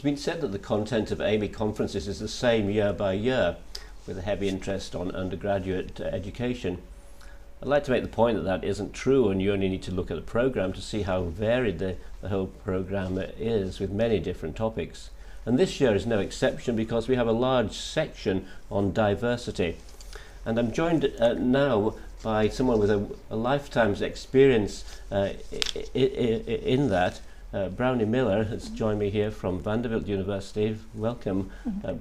been said that the content of AMEE conferences is the same year by year, with a heavy interest on undergraduate education. I'd like to make the point that that isn't true, and you only need to look at the programme to see how varied the whole programme is, with many different topics. And this year is no exception, because we have a large section on diversity. And I'm joined now by someone with a lifetime's experience in that. Brownie Miller has joined me here from Vanderbilt University. Welcome,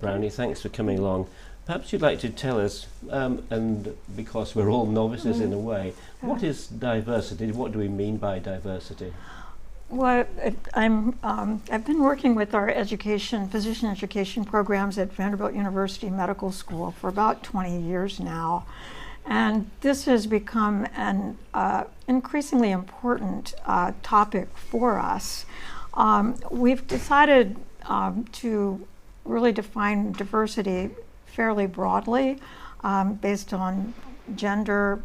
Brownie. Thanks for coming along. Perhaps you'd like to tell us, and because we're all novices in a way, what is diversity? What do we mean by diversity? Well, I've been working with our physician education programs at Vanderbilt University Medical School for about 20 years now. And this has become an increasingly important topic for us. We've decided to really define diversity fairly broadly, based on gender,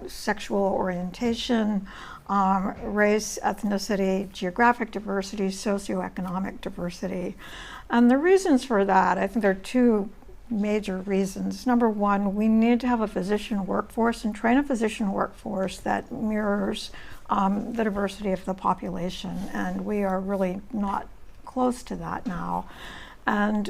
sexual orientation, race, ethnicity, geographic diversity, socioeconomic diversity. And the reasons for that, I think there are two major reasons. Number one, we need to have a physician workforce and train a physician workforce that mirrors the diversity of the population, and we are really not close to that now. And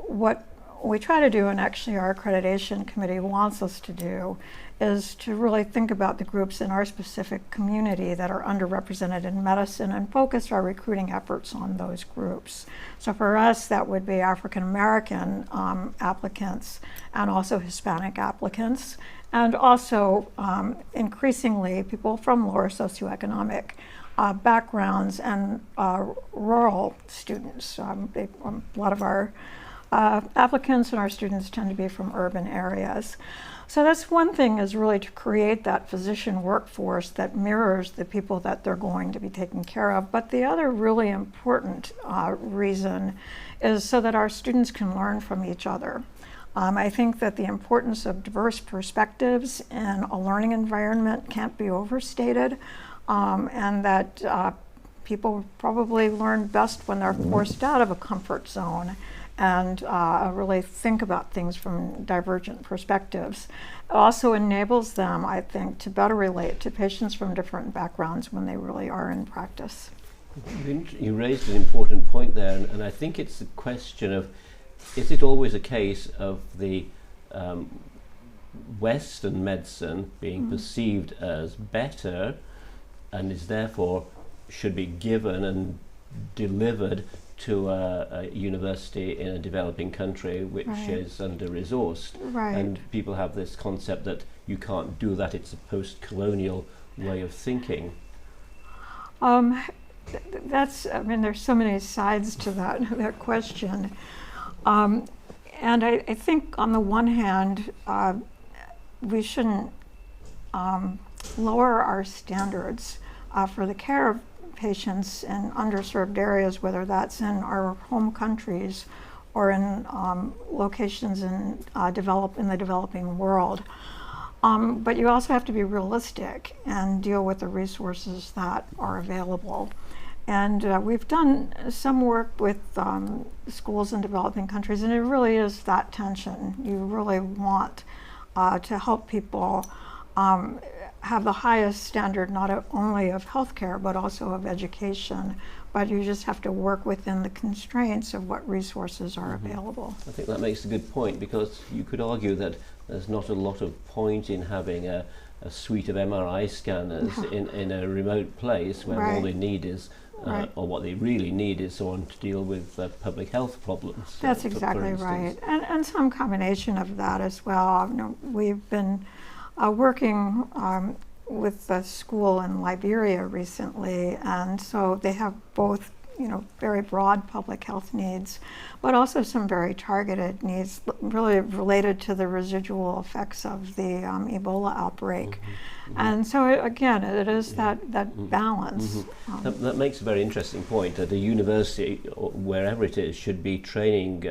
what we try to do, and actually our accreditation committee wants us to do, is to really think about the groups in our specific community that are underrepresented in medicine and focus our recruiting efforts on those groups. So for us, that would be African American applicants and also Hispanic applicants, and also increasingly people from lower socioeconomic backgrounds and rural students. A lot of our applicants and our students tend to be from urban areas. So that's one thing, is really to create that physician workforce that mirrors the people that they're going to be taking care of. But the other really important reason is so that our students can learn from each other. I think that the importance of diverse perspectives in a learning environment can't be overstated, and that people probably learn best when they're forced out of a comfort zone and really think about things from divergent perspectives. It also enables them, I think, to better relate to patients from different backgrounds when they really are in practice. You raised an important point there, and I think it's the question of, is it always a case of the Western medicine being perceived as better, and is therefore should be given and delivered to a university in a developing country which is under-resourced? And people have this concept that you can't do that, it's a post-colonial way of thinking. That's, I mean, there's so many sides to that question. And I think on the one hand, we shouldn't lower our standards for the care of patients in underserved areas, whether that's in our home countries or in locations in the developing world. But you also have to be realistic and deal with the resources that are available. And we've done some work with schools in developing countries, and it really is that tension. You really want to help people have the highest standard, not only of healthcare, but also of education. But you just have to work within the constraints of what resources are available. I think that makes a good point, because you could argue that there's not a lot of point in having a suite of MRI scanners in a remote place where all they need is, or what they really need is someone to deal with public health problems. That's exactly right. And some combination of that as well. You know, we've been working with a school in Liberia recently, and so they have both, you know, very broad public health needs, but also some very targeted needs really related to the residual effects of the Ebola outbreak. And so again, it is that balance. That makes a very interesting point. The university, or wherever it is, should be training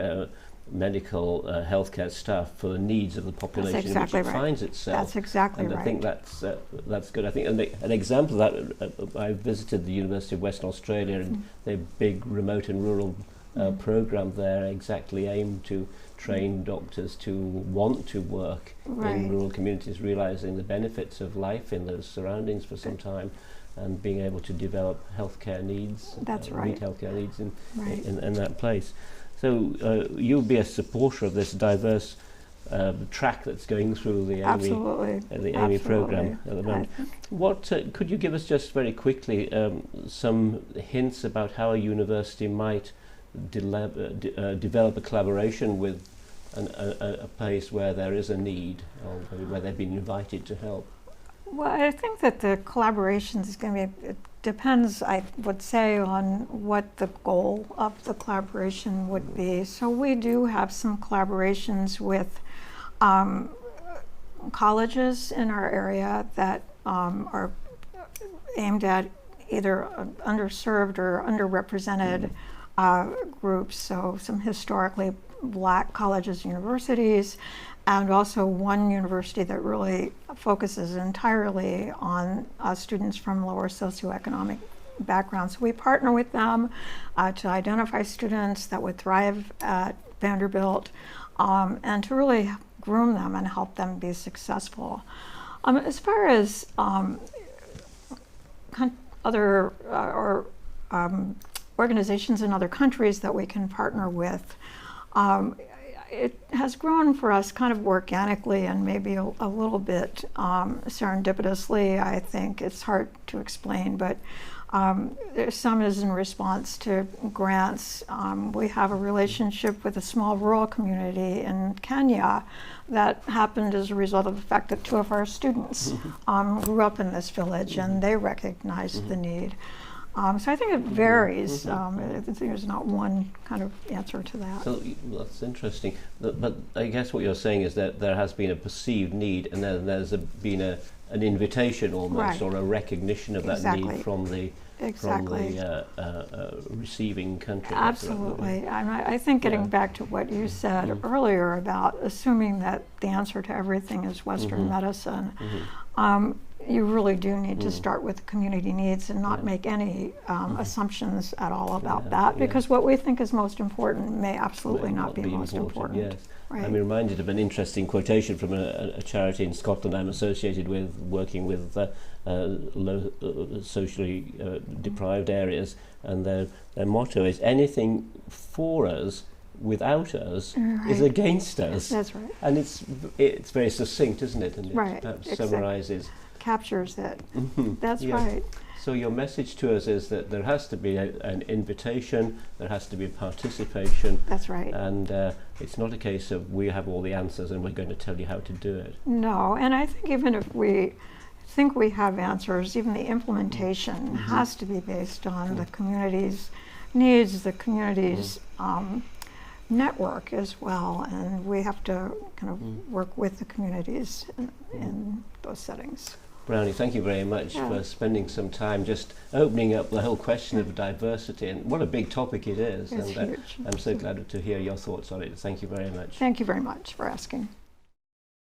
medical healthcare staff for the needs of the population in which it finds itself. That's exactly right. And I think that's good. I think an example of that, I visited the University of Western Australia, and their big remote and rural program there exactly aimed to train doctors to want to work in rural communities, realizing the benefits of life in those surroundings for some time, and being able to develop healthcare needs, meet healthcare needs in that place. So you'll be a supporter of this diverse track that's going through the AMEE program at the moment. What could you give us just very quickly some hints about how a university might develop a collaboration with a place where there is a need, or where they've been invited to help? Well, I think that the collaboration is going to be, it depends, I would say, on what the goal of the collaboration would be. So we do have some collaborations with colleges in our area that are aimed at either underserved or underrepresented groups, so some historically Black colleges, universities, and also one university that really focuses entirely on students from lower socioeconomic backgrounds. So we partner with them to identify students that would thrive at Vanderbilt and to really groom them and help them be successful. As far as other organizations in other countries that we can partner with, it has grown for us kind of organically and maybe a little bit serendipitously. I think it's hard to explain, but some is in response to grants. We have a relationship with a small rural community in Kenya that happened as a result of the fact that 2 of our students grew up in this village, and they recognized the need. So I think it varies. There's not one kind of answer to that. So that's interesting. But I guess what you're saying is that there has been a perceived need, and then there's been an invitation almost, or a recognition of that need from the receiving country. Absolutely. I think getting back to what you said earlier about assuming that the answer to everything is Western medicine, you really do need to start with community needs and not make any assumptions at all about that, because what we think is most important may absolutely not be most important. Yes. Right. I'm reminded of an interesting quotation from a charity in Scotland I'm associated with, working with low, socially deprived areas, and their motto is, anything for us without us is against us. That's right. And it's very succinct, isn't it? And it perhaps summarizes. Captures it. That's right. So your message to us is that there has to be an invitation, there has to be participation. That's right. And it's not a case of we have all the answers and we're going to tell you how to do it. No, and I think even if we think we have answers, even the implementation has to be based on the community's needs, the community's network as well, and we have to kind of work with the communities in those settings. Brownie, thank you very much for spending some time just opening up the whole question of diversity, and what a big topic it is. It's huge. I'm so glad to hear your thoughts on it. Thank you very much. Thank you very much for asking.